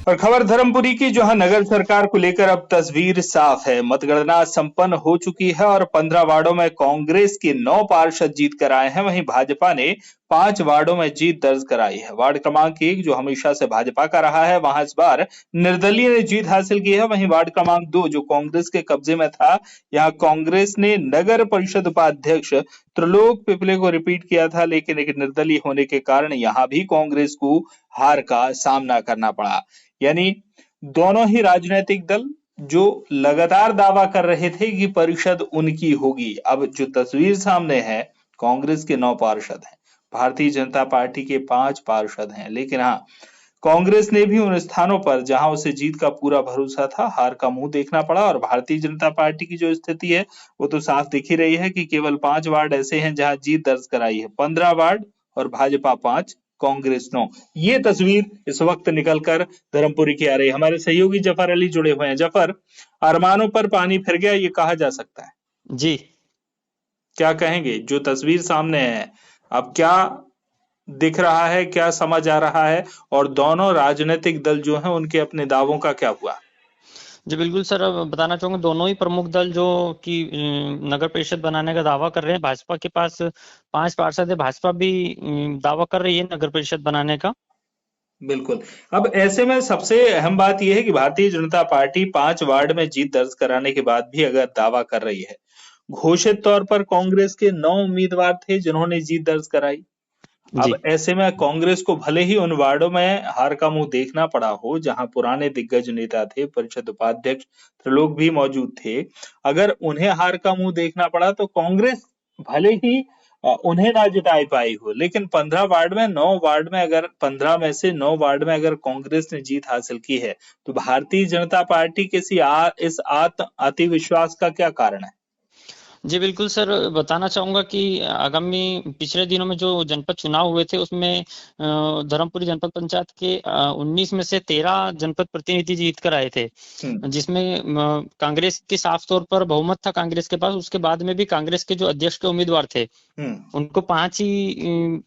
और खबर धर्मपुरी की, जहां नगर सरकार को लेकर अब तस्वीर साफ है। मतगणना संपन्न हो चुकी है और 15 वार्डों में कांग्रेस के 9 पार्षद जीत कर आए हैं। वहीं भाजपा ने 5 वार्डों में जीत दर्ज कराई है। वार्ड क्रमांक 1, जो हमेशा से भाजपा का रहा है, वहां इस बार निर्दलीय ने जीत हासिल की है। वहीं वार्ड क्रमांक 2, जो कांग्रेस के कब्जे में था, यहाँ कांग्रेस ने नगर परिषद उपाध्यक्ष त्रिलोक पिपले को रिपीट किया था, लेकिन एक निर्दलीय होने के कारण यहाँ भी कांग्रेस को हार का सामना करना पड़ा। यानी दोनों ही राजनीतिक दल जो लगातार दावा कर रहे थे कि परिषद उनकी होगी, अब जो तस्वीर सामने है, कांग्रेस के 9 पार्षद हैं, भारतीय जनता पार्टी के 5 पार्षद हैं। लेकिन हाँ, कांग्रेस ने भी उन स्थानों पर जहां उसे जीत का पूरा भरोसा था, हार का मुंह देखना पड़ा। और भारतीय जनता पार्टी की जो स्थिति है, वो तो साफ दिख ही रही है कि केवल 5 वार्ड ऐसे हैं जहां जीत दर्ज कराई है। 15 वार्ड और भाजपा 5, कांग्रेस 9। ये तस्वीर इस वक्त निकलकर धर्मपुरी की आ रही है। हमारे सहयोगी जफर अली जुड़े हुए हैं। जफर, अरमानों पर पानी फिर गया, ये कहा जा सकता है? जी क्या कहेंगे? जो तस्वीर सामने है, अब क्या दिख रहा है, क्या समझ आ रहा है, और दोनों राजनीतिक दल जो हैं उनके अपने दावों का क्या हुआ? जी बिल्कुल सर, अब बताना चाहूंगा दोनों ही प्रमुख दल जो कि नगर परिषद बनाने का दावा कर रहे हैं। भाजपा के पास 5 पार्षद है, भाजपा भी दावा कर रही है नगर परिषद बनाने का। बिल्कुल। अब ऐसे में सबसे अहम बात यह है कि भारतीय जनता पार्टी 5 वार्ड में जीत दर्ज कराने के बाद भी अगर दावा कर रही है, घोषित तौर पर कांग्रेस के 9 उम्मीदवार थे जिन्होंने जीत दर्ज कराई। अब जी ऐसे में कांग्रेस को भले ही उन वार्डों में हार का मुंह देखना पड़ा हो जहां पुराने दिग्गज नेता थे, परिषद उपाध्यक्ष त्रिलोक भी मौजूद थे, अगर उन्हें हार का मुंह देखना पड़ा तो कांग्रेस भले ही उन्हें ना जिताई पाई हो, लेकिन 15 वार्ड में 9 वार्ड में अगर 15 में से 9 वार्ड में अगर कांग्रेस ने जीत हासिल की है, तो भारतीय जनता पार्टी के इस अति विश्वास का क्या कारण है? जी बिल्कुल सर, बताना चाहूंगा कि आगामी पिछले दिनों में जो जनपद चुनाव हुए थे उसमें धर्मपुरी जनपद पंचायत के 19 में से 13 जनपद प्रतिनिधि जीत कर आए थे, हम्म। जिसमें कांग्रेस के साफ तौर पर बहुमत था कांग्रेस के पास। उसके बाद में भी कांग्रेस के जो अध्यक्ष के उम्मीदवार थे हम्म। उनको 5 ही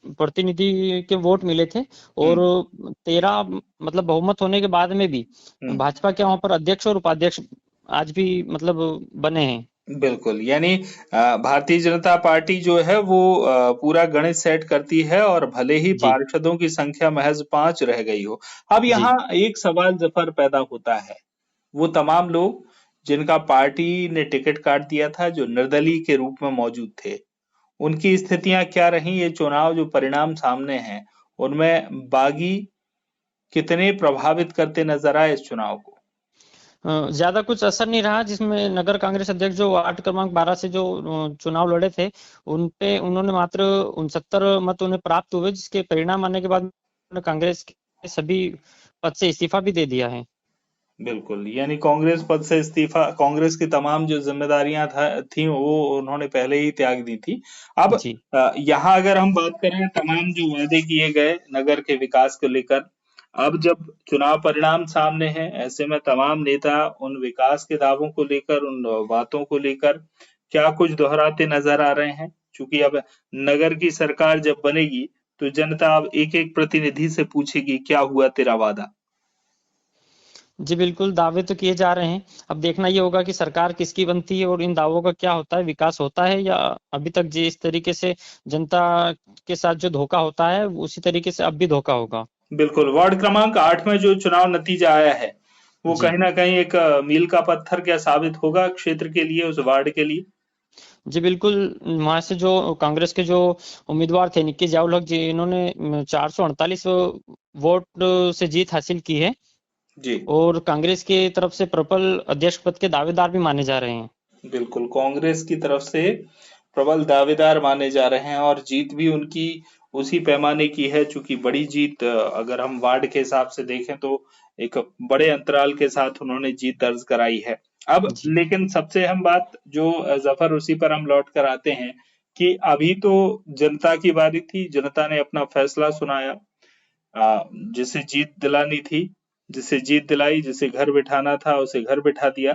प्रतिनिधि के वोट मिले थे। और हम्म। 13 मतलब बहुमत होने के बाद में भी हम्म। भाजपा के वहां पर अध्यक्ष और उपाध्यक्ष आज भी मतलब बने हैं। बिल्कुल, यानी भारतीय जनता पार्टी जो है वो पूरा गणित सेट करती है, और भले ही जी पार्षदों की संख्या महज 5 रह गई हो। अब जी यहाँ एक सवाल जफर पैदा होता है, वो तमाम लोग जिनका पार्टी ने टिकट काट दिया था, जो निर्दलीय के रूप में मौजूद थे, उनकी स्थितियां क्या रही? ये चुनाव जो परिणाम सामने हैं, उनमें बागी कितने प्रभावित करते नजर आए इस चुनाव को? ज्यादा कुछ असर नहीं रहा, जिसमें नगर कांग्रेस अध्यक्ष जो वार्ड क्रमांक 12 से जो चुनाव लड़े थे उन पे उन्होंने मात्र 69 मत उन्हें प्राप्त हुए, जिसके परिणाम आने के बाद उन्होंने कांग्रेस के सभी पद से इस्तीफा भी दे दिया है। बिल्कुल, यानी कांग्रेस पद से इस्तीफा, कांग्रेस की तमाम जो जिम्मेदारियां थी वो उन्होंने पहले ही त्याग दी थी। अब जी यहाँ अगर हम बात करें तमाम जो वादे किए गए नगर के विकास को लेकर, अब जब चुनाव परिणाम सामने हैं, ऐसे में तमाम नेता उन विकास के दावों को लेकर, उन बातों को लेकर क्या कुछ दोहराते नजर आ रहे हैं? क्योंकि अब नगर की सरकार जब बनेगी, तो जनता अब एक एक प्रतिनिधि से पूछेगी, क्या हुआ तेरा वादा? जी बिल्कुल, दावे तो किए जा रहे हैं। अब देखना ये होगा कि सरकार किसकी बनती है और इन दावों का क्या होता है, विकास होता है या अभी तक जिस तरीके से जनता के साथ जो धोखा होता है उसी तरीके से अब भी धोखा होगा। बिल्कुल। वार्ड क्रमांक 8 में जो चुनाव नतीजा आया है, वो जी कहीं ना कहीं एक मील का पत्थर क्या साबित होगा क्षेत्र के लिए, उस वार्ड के लिए? जी बिल्कुल, वहां से जो कांग्रेस के जो उम्मीदवार थे निक्की जावलक जी, इन्होंने 448 वोट से जीत हासिल की है जी। और कांग्रेस की तरफ से प्रबल अध्यक्ष पद के दावेदार भी माने जा रहे हैं। बिल्कुल, कांग्रेस की तरफ से प्रबल दावेदार माने जा रहे हैं, और जीत भी उनकी उसी पैमाने की है। चूंकि बड़ी जीत, अगर हम वार्ड के हिसाब से देखें तो एक बड़े अंतराल के साथ उन्होंने जीत दर्ज कराई है। अब जी लेकिन सबसे अहम बात जो जफर, उसी पर हम लौट कर आते हैं कि अभी तो जनता की बारी थी, जनता ने अपना फैसला सुनाया। जिसे जीत दिलानी थी, जिसे जीत दिलाई, जिसे घर बिठाना था उसे घर बिठा दिया।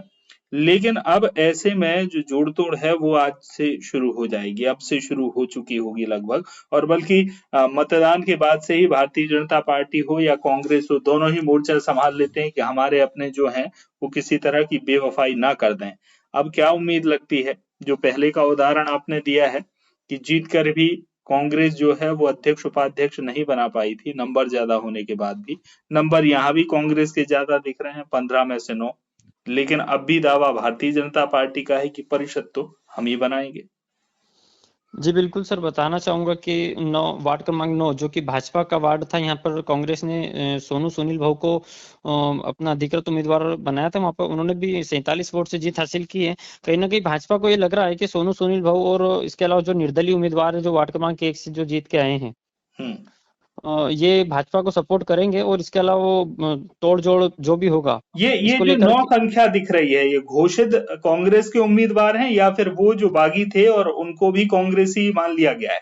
लेकिन अब ऐसे में जो जोड़ तोड़ है वो आज से शुरू हो जाएगी, अब से शुरू हो चुकी होगी लगभग। और बल्कि मतदान के बाद से ही भारतीय जनता पार्टी हो या कांग्रेस हो, दोनों ही मोर्चा संभाल लेते हैं कि हमारे अपने जो हैं वो किसी तरह की बेवफाई ना कर दें। अब क्या उम्मीद लगती है, जो पहले का उदाहरण आपने दिया है कि जीत कर भी कांग्रेस जो है वो अध्यक्ष उपाध्यक्ष नहीं बना पाई थी, नंबर ज्यादा होने के बाद भी। नंबर यहाँ भी कांग्रेस के ज्यादा दिख रहे हैं, 15 में से 9। लेकिन अब भी दावा भारतीय जनता पार्टी का है कि परिषद तो हम ही बनाएंगे। जी बिल्कुल सर, बताना चाहूंगा कि वार्ड क्रमांक 9 जो कि भाजपा का वार्ड था, यहाँ पर कांग्रेस ने सोनू सुनील भाऊ को अपना अधिकृत उम्मीदवार बनाया था। वहां पर उन्होंने भी 47 वोट से जीत हासिल की है। कहीं ना कहीं भाजपा को ये लग रहा है कि सोनू सुनील भाऊ और इसके अलावा जो निर्दलीय उम्मीदवार है जो वार्ड क्रमांक 1 से जो जीत के आए हैं, हम्म ये भाजपा को सपोर्ट करेंगे और इसके अलावा वो तोड़ जोड़ जो भी होगा ये इसको जो लेकर 9 संख्या दिख रही है, ये घोषित कांग्रेस के उम्मीदवार हैं या फिर वो जो बागी थे और उनको भी कांग्रेस ही मान लिया गया है?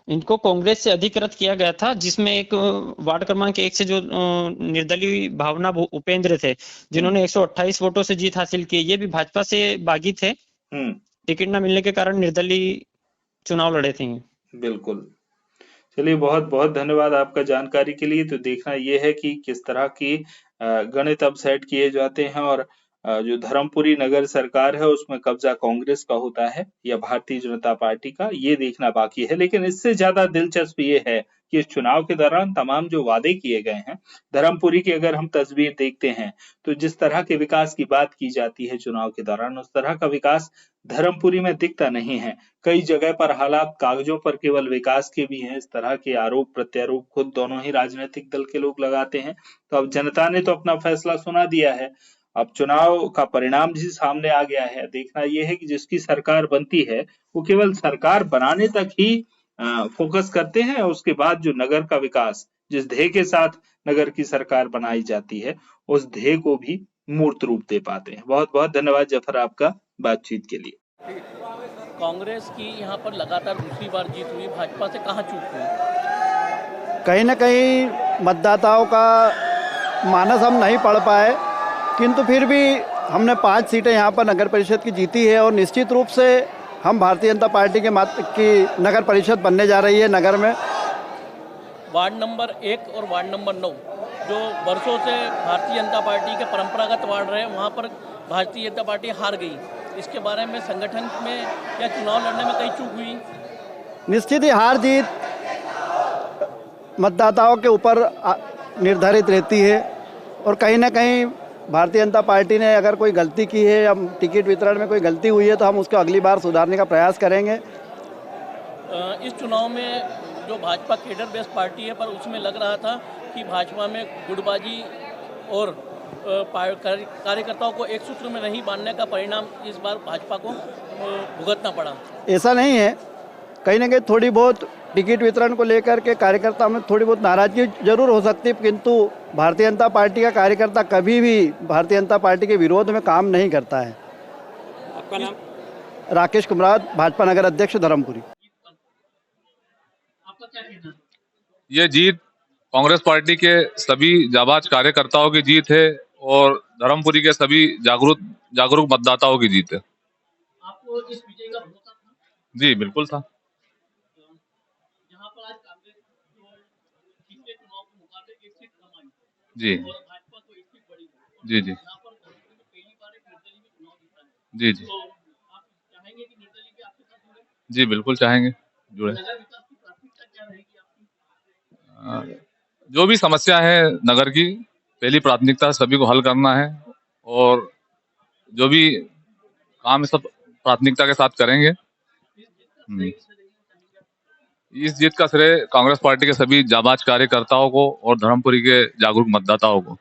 इनको कांग्रेस से अधिकृत किया गया था, जिसमें एक वार्ड क्रमांक 1 से जो निर्दलीय भावना उपेंद्र थे, हम्म जिन्होंने 128 वोटों से जीत हासिल की। ये भी भाजपा से बागी थे, हम्म टिकट न मिलने के कारण निर्दलीय चुनाव लड़े थे। बिल्कुल। चलिए, बहुत बहुत धन्यवाद आपका जानकारी के लिए। तो देखना ये है कि किस तरह की गणित अब सेट किए जाते हैं और जो धर्मपुरी नगर सरकार है उसमें कब्जा कांग्रेस का होता है या भारतीय जनता पार्टी का, ये देखना बाकी है। लेकिन इससे ज्यादा दिलचस्प ये है कि इस चुनाव के दौरान तमाम जो वादे किए गए हैं, धर्मपुरी की अगर हम तस्वीर देखते हैं तो जिस तरह के विकास की बात की जाती है चुनाव के दौरान, उस तरह का विकास धर्मपुरी में दिखता नहीं है। कई जगह पर हालात कागजों पर केवल विकास के भी हैं, इस तरह के आरोप प्रत्यारोप खुद दोनों ही राजनीतिक दल के लोग लगाते हैं। तो अब जनता ने तो अपना फैसला सुना दिया है, अब चुनाव का परिणाम भी सामने आ गया है। देखना यह है कि जिसकी सरकार बनती है वो केवल सरकार बनाने तक ही फोकस करते हैं, और उसके बाद जो नगर का विकास, जिस ध्येय के साथ नगर की सरकार बनाई जाती है, उस ध्येय को भी मूर्त रूप दे पाते हैं। बहुत बहुत धन्यवाद जफर आपका बातचीत के लिए। कांग्रेस की यहाँ पर लगातार दूसरी बार जीत हुई, भाजपा से कहाँ चूक हुई? कहीं न कहीं मतदाताओं का मानस हम नहीं पढ़ पाए, किंतु फिर भी हमने 5 सीटें यहाँ पर नगर परिषद की जीती है और निश्चित रूप से हम भारतीय जनता पार्टी की नगर परिषद बनने जा रही है नगर में। वार्ड नंबर 1 और वार्ड नंबर 9 जो वर्षों से भारतीय जनता पार्टी के परंपरागत वार्ड रहे, वहाँ पर भारतीय जनता पार्टी हार गई। इसके बारे में संगठन में या चुनाव लड़ने में कहीं चूक हुई? निश्चित ही हार जीत मतदाताओं के ऊपर निर्धारित रहती है और कहीं ना कहीं भारतीय जनता पार्टी ने अगर कोई गलती की है या टिकट वितरण में कोई गलती हुई है तो हम उसको अगली बार सुधारने का प्रयास करेंगे। इस चुनाव में जो भाजपा केडर बेस्ड पार्टी है, पर उसमें लग रहा था कि भाजपा में गुटबाजी और कार्यकर्ताओं को एक सूत्र में नहीं बांधने का परिणाम इस बार भाजपा को भुगतना पड़ा। ऐसा नहीं है, कहीं ना कहीं थोड़ी बहुत टिकट वितरण को लेकर के कार्यकर्ता में थोड़ी बहुत नाराजगी जरूर हो सकती है, किंतु भारतीय जनता पार्टी का कार्यकर्ता कभी भी भारतीय जनता पार्टी के विरोध में काम नहीं करता है। आपका नाम? राकेश कुमार, भाजपा नगर अध्यक्ष धर्मपुरी। आपका क्या कहना है? ये जीत कांग्रेस पार्टी के सभी जाबाज कार्यकर्ताओं की जीत है और धर्मपुरी के सभी जागरूक मतदाताओं की जीत है। आपको इस विजय का भरोसा था? जी बिल्कुल था। यहाँ पर आज कांग्रेस जो पिछले चुनाव के मुकाबले एक सीट कम आई जी और भाजपा को एक सीट बढ़ी जी जी यहाँ पर पहली बार एक निर्दलीय में चुनाव जीता है। जी जी तो आप चाहेंगे कि निर्दलीय भी आपके साथ जुड़े? जी बिल्कुल चाहेंगे जुड़े। नगर विकास की प्राथमिकता क्या रहेगी आपकी? जो भी समस्या है नगर की, पहली प्राथमिकता सभी को हल करना है और जो भी काम सब प्राथमिकता के साथ करेंगे। इस जीत का श्रेय कांग्रेस पार्टी के सभी जाबाज कार्यकर्ताओं को और धर्मपुरी के जागरूक मतदाताओं को।